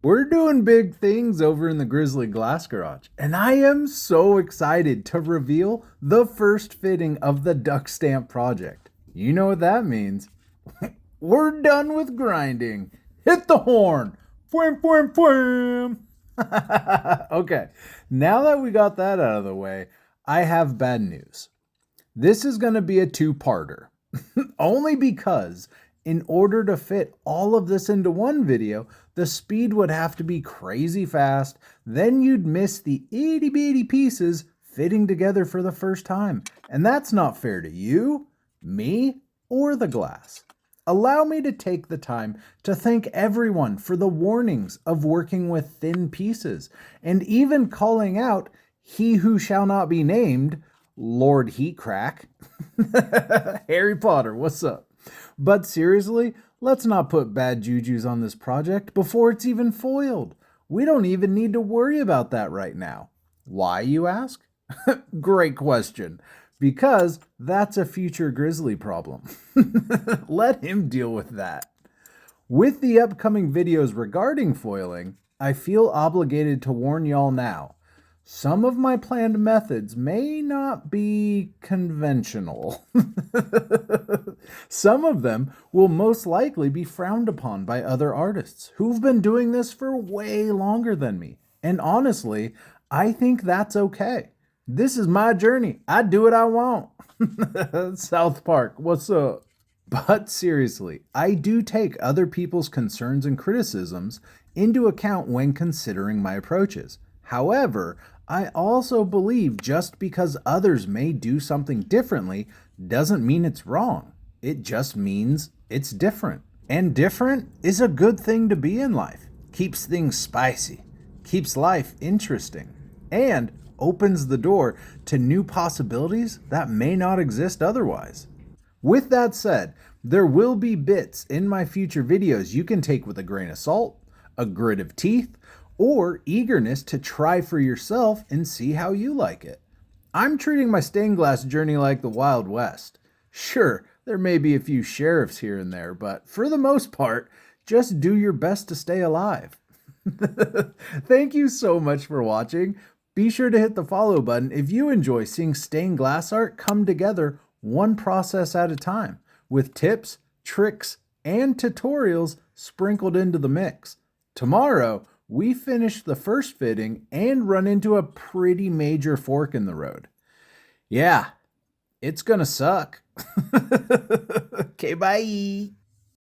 We're doing big things over in the Grizzly Glass Garage, and I am so excited to reveal the first fitting of the Duck Stamp project. You know what that means. We're done with grinding. Hit the horn. Fwam, fwam, fwam. Okay, now that we got that out of the way, I have bad news. This is going to be a two-parter. Only because in order to fit all of this into one video, the speed would have to be crazy fast. Then you'd miss the itty bitty pieces fitting together for the first time. And that's not fair to you, me, or the glass. Allow me to take the time to thank everyone for the warnings of working with thin pieces and even calling out he who shall not be named, Lord Heatcrack. Harry Potter, what's up? But seriously, let's not put bad jujus on this project before it's even foiled. We don't even need to worry about that right now. Why, you ask? Great question. Because that's a future Grizzly problem. Let him deal with that. With the upcoming videos regarding foiling, I feel obligated to warn y'all now. Some of my planned methods may not be conventional. Some of them will most likely be frowned upon by other artists who've been doing this for way longer than me. And honestly, I think that's okay. This is my journey. I do what I want. South Park, what's up? But seriously, I do take other people's concerns and criticisms into account when considering my approaches. However, I also believe just because others may do something differently doesn't mean it's wrong. It just means it's different. And different is a good thing to be in life. Keeps things spicy, keeps life interesting, and opens the door to new possibilities that may not exist otherwise. With that said, there will be bits in my future videos you can take with a grain of salt, a grit of teeth, or eagerness to try for yourself and see how you like it. I'm treating my stained glass journey like the Wild West. Sure, there may be a few sheriffs here and there, but for the most part, just do your best to stay alive. Thank you so much for watching. Be sure to hit the follow button if you enjoy seeing stained glass art come together one process at a time, with tips, tricks, and tutorials sprinkled into the mix. Tomorrow, we finish the first fitting and run into a pretty major fork in the road. Yeah, it's gonna suck. Okay, bye.